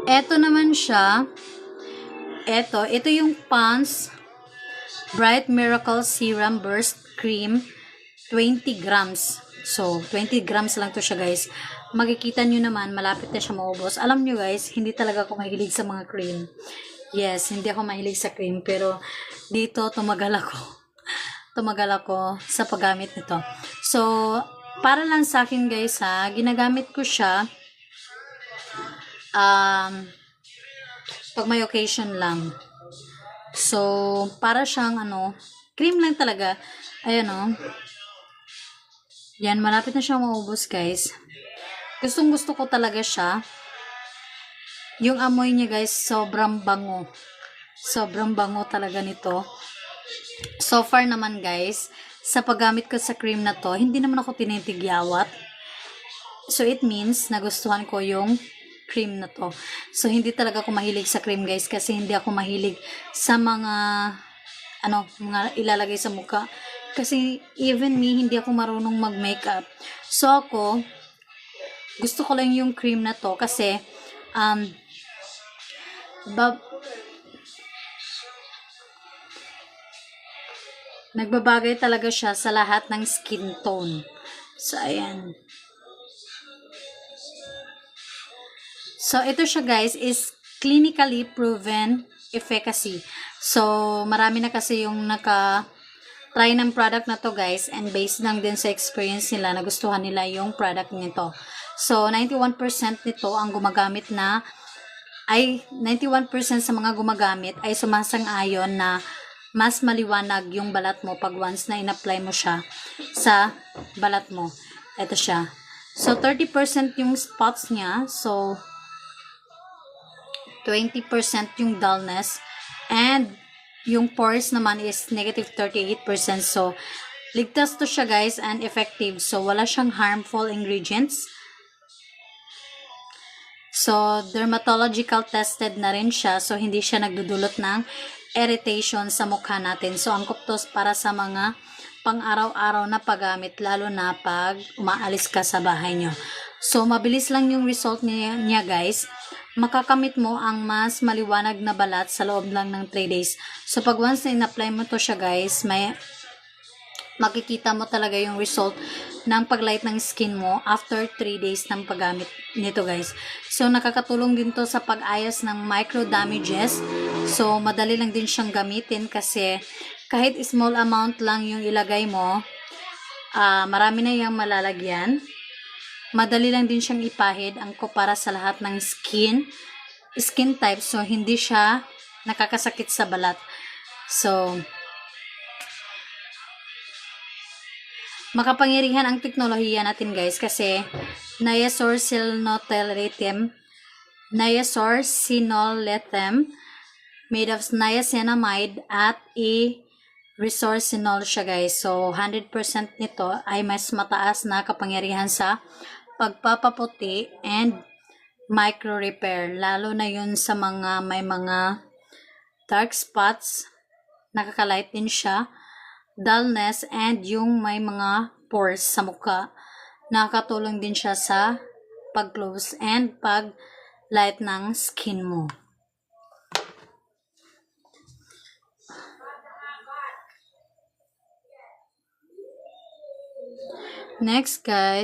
Eto naman siya. Ito yung Pond's Bright Miracle Serum Burst Cream 20 grams. So, 20 grams lang to siya guys. Makikita nyo naman, malapit na siya maubos. Alam nyo guys, hindi talaga ako mahilig sa mga cream. Yes, hindi ako mahilig sa cream. Pero, dito, tumagal ako. Tumagal ako sa paggamit nito. So, para lang sa akin guys ha, ginagamit ko siya pag may occasion lang. So, para siyang cream lang talaga. Ayan o. Yan, malapit na siyang maubos guys. Gustong gusto ko talaga siya. Yung amoy niya guys, sobrang bango. Sobrang bango talaga nito. So far naman guys, sa paggamit ko sa cream na to, hindi naman ako tinitigyawat. So it means, nagustuhan ko yung cream na to. So hindi talaga ako mahilig sa cream guys, kasi hindi ako mahilig sa mga mga ilalagay sa mukha. Kasi even me, hindi ako marunong mag-makeup. So ako, gusto ko lang yung cream na to kasi nagbabagay talaga siya sa lahat ng skin tone. So ayan. So ito siya guys is clinically proven efficacy. So marami na kasi yung try ng product na to guys, and based lang din sa experience nila, nagustuhan nila yung product nito. So 91% nito ang gumagamit na 91% sa mga gumagamit ay sumasang-ayon na mas maliwanag yung balat mo pag once na in-apply mo siya sa balat mo. Ito siya. So 30% yung spots niya, so 20% yung dullness, and yung pores naman is negative 38%. So, ligtas to siya guys and effective. So, wala siyang harmful ingredients. So, dermatological tested na rin siya. So, hindi siya nagdudulot ng irritation sa mukha natin. So, angkop to para sa mga pang-araw-araw na paggamit, lalo na pag umaalis ka sa bahay nyo. So, mabilis lang yung result niya guys. Makakamit mo ang mas maliwanag na balat sa loob lang ng 3 days. So, pag once na in-apply mo to siya guys, makikita mo talaga yung result ng paglight ng skin mo after 3 days ng paggamit nito guys. So, nakakatulong din to sa pag-ayos ng micro damages. So, madali lang din siyang gamitin kasi kahit small amount lang yung ilagay mo, marami na yung malalagyan. Madali lang din siyang ipahid para sa lahat ng skin type. So, hindi siya nakakasakit sa balat. So, makapangyarihan ang teknolohiya natin guys kasi niacinamide made of niacinamide at resorcinol siya guys. So, 100% nito ay mas mataas na kapangyarihan sa pagpapaputi and micro repair, lalo na yun sa mga may mga dark spots, nakakalight din siya, dullness, and yung may mga pores sa mukha, nakakatulong din siya sa pag-close and pag-light ng skin mo. Next guys,